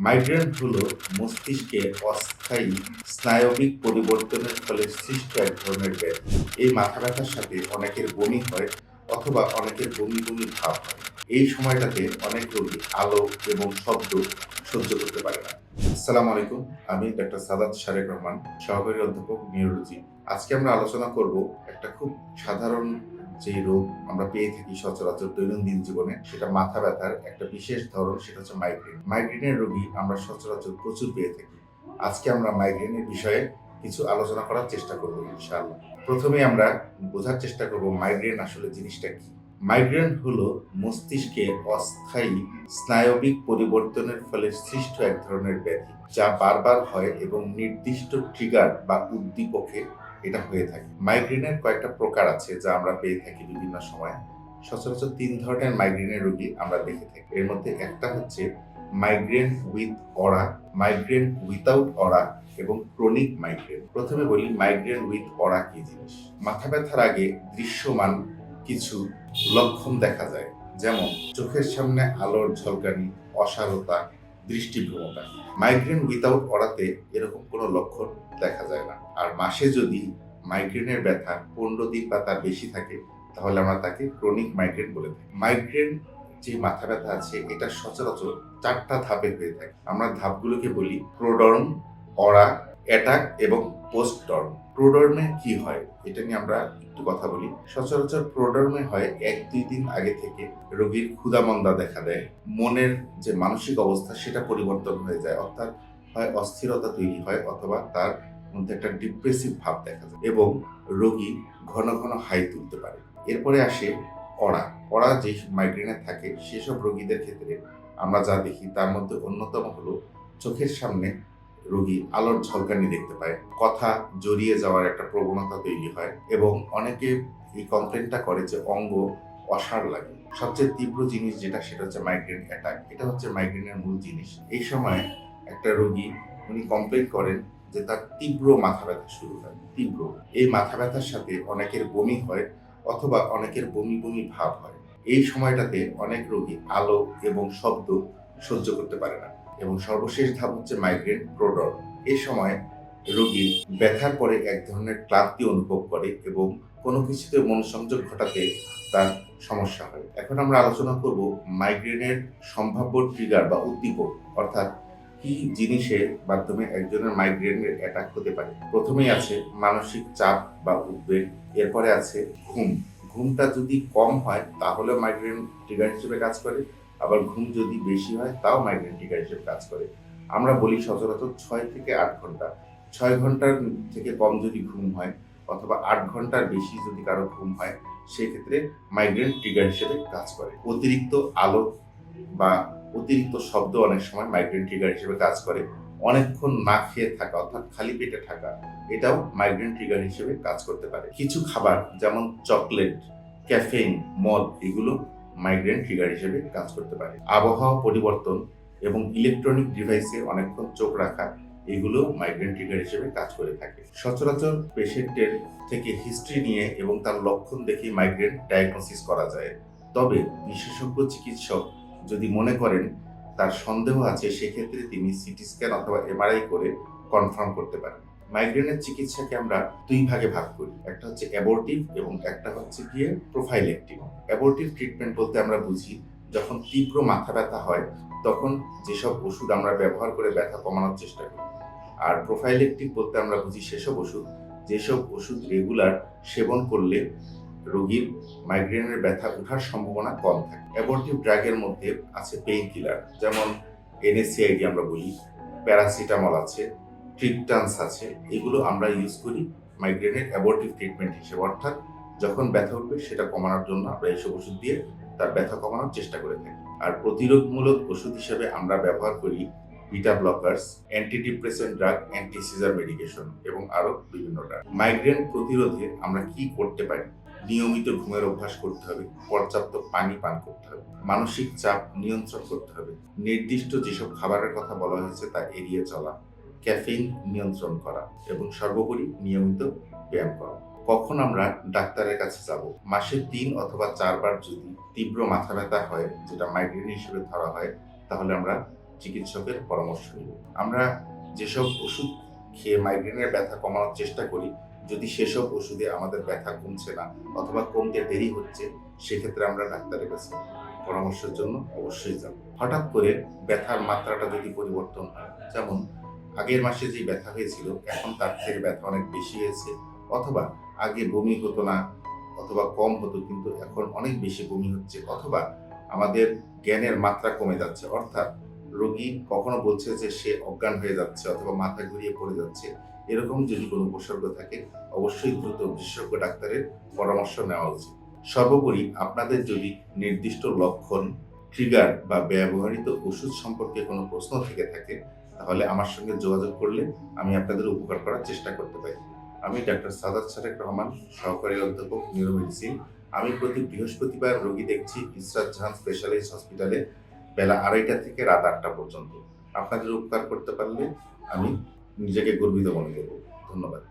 Migraine হলো মস্তিষ্কে অস্থায়ী স্নায়বিক পরিবর্তনের ফলে সৃষ্ট এক ধরনের ব্যাধি। এই মাথা ব্যথার সাথে অনেকের বমি হয় অথবা অনেকের বমি বমি ভাব হয়। এই সময়টাতে অনেক রোগী আলো এবং শব্দ সহ্য করতে পারে না। আসসালামু আলাইকুম, আমি ডাক্তার সাদাত শারেক রহমান, সহকারী অধ্যাপক নিউরোলজি। আজকে আমরা আলোচনা করব একটা খুব সাধারণ যে রোগ আমরা পেয়ে থাকি সচরাচর দৈনন্দিন জীবনে, সেটা মাথা ব্যথার একটা বিশেষ ধরন, সেটা হচ্ছে মাইগ্রেন। মাইগ্রেনের রোগী আমরা সচরাচর প্রচুর পেয়ে থাকি। আজকে আমরা মাইগ্রেনের বিষয়ে কিছু আলোচনা করার চেষ্টা করব ইনশাআল্লাহ। প্রথমে আমরা বোঝার চেষ্টা করব মাইগ্রেন আসলে জিনিসটা কি। মাইগ্রেন হলো মস্তিষ্কে অস্থায়ী স্নায়বিক পরিবর্তনের ফলে সৃষ্ট এক ধরনের ব্যাধি, যা বারবার হয় এবং নির্দিষ্ট ট্রিগার বা উদ্দীপকে এটা হয়ে থাকে। মাইগ্রেনের কয়েকটা প্রকার আছে যা আমরা পেয়ে থাকি বিভিন্ন সময়। সচরাচর ৩ ধরনের মাইগ্রেনের রোগী আমরা দেখে থাকি। এর মধ্যে একটা হচ্ছে migraine with aura, migraine without aura এবং ক্রনিক মাইগ্রেন। প্রথমে বলি মাইগ্রেন উইথ অরা কি জিনিস। মাথা ব্যথার আগে দৃশ্যমান কিছু লক্ষণ দেখা যায়, যেমন চোখের সামনে আলোর ঝলকানি, অসারতা, দৃষ্টিভ্রমতা। মাইগ্রেন উইথাউট অরাতে এরকম কোনো লক্ষণ দেখা যায় না। আর মাসে যদি মাইগ্রেনের ব্যথা 15 দিন বা তার বেশি থাকে, তাহলে আমরা তাকে ক্রনিক মাইগ্রেন বলে থাকি। মাইগ্রেন যে মাথা ব্যথা আছে এটা সচরাচর 4টা ধাপে হয়ে থাকে। আমরা ধাপগুলোকে বলি প্রোডর্ম, অরা, অ্যাটাক এবং পোস্টডর্ম। প্রোডর্মে কি হয় এটা নিয়ে আমরা একটু কথা বলি। সচরাচর প্রোডর্মে হয় 1-2 দিন আগে থেকে রোগীর ক্ষুধামন্দা দেখা দেয়, মনের যে মানসিক অবস্থা সেটা পরিবর্তন হয়ে যায়, অর্থাৎ হয় অস্থিরতা তৈরি হয় অথবা তার মধ্যে একটা ডিপ্রেসিভ ভাব দেখা যায় এবং রোগী ঘন ঘন হাই তুলতে পারে। এরপরে আসে অরা। অরা যে মাইগ্রেনে থাকে সেসব রোগীদের ক্ষেত্রে আমরা যা দেখি তার মধ্যে অন্যতম হলো চোখের সামনে রোগী আলোর ঝলকানি দেখতে পায়, কথা জড়িয়ে যাওয়ার একটা প্রবণতা তৈরি হয় এবং অনেকে এই কমপ্লেনটা করে যে অঙ্গ অসাড় লাগে। সবচেয়ে তীব্র জিনিস যেটা সেটা হচ্ছে মাইগ্রেন অ্যাটাক। এটা হচ্ছে মাইগ্রেনের মূল জিনিস। এই সময় একটা রোগী উনি কমপ্লেন করেন যে তার তীব্র মাথা ব্যথা শুরু হয়। তীব্র এই মাথা ব্যথার সাথে অনেকের বমি হয় অথবা অনেকের বমি বমি ভাব হয়। এই সময়টাতে অনেক রোগী আলো এবং শব্দ সহ্য করতে পারে না। এবং সর্বশেষ ধাপ হচ্ছে মাইগ্রেন প্রোডর্ম। এই সময় রোগী ব্যথার পরে এক ধরনের ক্লান্তি অনুভব করে এবং কোনো কিছুতে মনোসংযোগ ঘটাতে তার সমস্যা হয়। এখন আমরা আলোচনা করব মাইগ্রেনের সম্ভাব্য ট্রিগার বা উদ্দীপক, অর্থাৎ কি জিনিসের মাধ্যমে একজনের মাইগ্রেনের অ্যাটাক হতে পারে। প্রথমেই আছে মানসিক চাপ বা উদ্বেগ, এরপরে আছে ঘুম। ঘুমটা যদি কম হয় তাহলে মাইগ্রেন ট্রিগার হিসেবে কাজ করে, আবার ঘুম যদি বেশি হয় তাও মাইগ্রেন ট্রিগার হিসেবে কাজ করে। আমরা বলি সচরাচর 6 থেকে 8 ঘন্টা। 6 ঘন্টার থেকে কম যদি ঘুম হয় অথবা 8 ঘন্টার বেশি যদি কারো ঘুম হয়, সেক্ষেত্রে মাইগ্রেন ট্রিগার হিসেবে কাজ করে। অতিরিক্ত আলো বা অতিরিক্ত শব্দ অনেক সময় মাইগ্রেন ট্রিগার হিসেবে কাজ করে। অনেকক্ষণ না খেয়ে থাকা অর্থাৎ খালি পেটে থাকা, এটাও মাইগ্রেন ট্রিগার হিসেবে কাজ করতে পারে। কিছু খাবার যেমন চকলেট, ক্যাফেইন, মদ, এগুলো মাইগ্রেন ট্রিগার হিসেবে কাজ করতে পারে। আবহাওয়া পরিবর্তন এবং ইলেকট্রনিক ডিভাইসে অনেকক্ষণ চোখ রাখা, এগুলো মাইগ্রেন ট্রিগার হিসেবে কাজ করে থাকে। সচরাচর পেশেন্টের থেকে হিস্ট্রি নিয়ে এবং তার লক্ষণ দেখে মাইগ্রেন ডায়াগনোসিস করা যায়। তবে বিশেষজ্ঞ চিকিৎসক যদি মনে করেন তার সন্দেহ আছে, সেক্ষেত্রে তিনি সিটি স্ক্যান অথবা এমআরআই করে কনফার্ম করতে পারেন। মাইগ্রেনের চিকিৎসাকে আমরা 2 ভাগে ভাগ করি, একটা হচ্ছে অ্যাবর্টিভ এবং একটা হচ্ছে গিয়ে প্রোফাইলেক্টিভ। অ্যাবর্টিভ ট্রিটমেন্ট বলতে আমরা বুঝি যখন তীব্র মাথা ব্যথা হয় তখন যেসব ওষুধ আমরা ব্যবহার করে ব্যথা কমানোর চেষ্টা করি। আর প্রোফাইলেক্টিভ বলতে আমরা বুঝি সেসব ওষুধ যেসব ওষুধ রেগুলার সেবন করলে রোগীর মাইগ্রেনের ব্যথা ওঠার সম্ভাবনা কম থাকে। অ্যাবর্টিভ ড্রাগের মধ্যে আছে পেইন কিলার, যেমন এনএসএআইডি আমরা বলি, প্যারাসিটামল আছে, ট্রিপটানস আছে। এগুলো আমরা ইউজ করি মাইগ্রেনের অ্যাবর্টিভ ট্রিটমেন্ট হিসেবে, অর্থাৎ যখন ব্যথা উঠবে সেটা কমানোর জন্য আমরা এইসব ওষুধ দিয়ে তার ব্যথা কমানোর চেষ্টা করে থাকি। আর প্রতিরোধমূলক ওষুধ হিসেবে আমরা ব্যবহার করি beta blockers, antidepressant drug, anti seizure medication এবং আরো বিভিন্ন ড্রাগ। মাইগ্রেন প্রতিরোধে আমরা কি করতে পারি? নিয়মিত ঘুমের অভ্যাস করতে হবে, পর্যাপ্ত পানি পান করতে হবে, মানসিক চাপ নিয়ন্ত্রণ করতে হবে, নির্দিষ্ট যেসব খাবারের কথা বলা হয়েছে তা এড়িয়ে চলা, ক্যাফেইন নিয়ন্ত্রণ করা এবং সর্বোপরি নিয়মিত ব্যায়াম করা। কখন আমরা ডাক্তারের কাছে যাব? মাসে 3 অথবা 4 বার যদি তীব্র মাথা ব্যথা হয়, যেটা মাইগ্রেন হিসেবে ধরা হয়, তাহলে আমরা চিকিৎসকের পরামর্শ নিব। আমরা যেসব ওষুধ খেয়ে মাইগ্রেনের ব্যথা কমানোর চেষ্টা করি, যদি সেসব ওষুধে আমাদের ব্যথা কমছে না অথবা কমতে দেরি হচ্ছে, সেক্ষেত্রে আমরা ডাক্তারের কাছে পরামর্শের জন্য অবশ্যই যাব। হঠাৎ করে ব্যথার মাত্রাটা যদি পরিবর্তন হয়, যেমন আগের মাসে যে ব্যথা হয়েছিল এখন তার থেকে ব্যথা অনেক বেশি হয়েছে, অথবা আগে বমি হতো না অথবা কম হতো কিন্তু এখন অনেক বেশি বমি হচ্ছে, অথবা আমাদের জ্ঞানের মাত্রা কমে যাচ্ছে, অর্থাৎ রোগী কখনো বলছে যে সে অজ্ঞান হয়ে যাচ্ছে অথবা মাথা ঘুরিয়ে পড়ে যাচ্ছে, এরকম যদি কোনো উপসর্গ থাকে অবশ্যই দ্রুত বিশেষজ্ঞ ডাক্তারের পরামর্শ নেওয়া উচিত। সর্বোপরি আপনাদের যদি নির্দিষ্ট লক্ষণ, ট্রিগার বা ব্যবহৃত ওষুধ সম্পর্কে কোনো প্রশ্ন থেকে থাকে তাহলে আমার সঙ্গে যোগাযোগ করলে আমি আপনাদের উপকার করার চেষ্টা করতে পারি। আমি ডাক্তার সাদাত সারেক রহমান, সহকারী অধ্যাপক নিউরোমেডিসিন। আমি প্রতি বৃহস্পতিবার রোগী দেখছি ইসরাত জাহান স্পেশালিস্ট হসপিটালে বেলা 2:30টা থেকে রাত 8টা পর্যন্ত। আপনাদের উপকার করতে পারলে আমি নিজেকে গর্বিত মনে করব। ধন্যবাদ।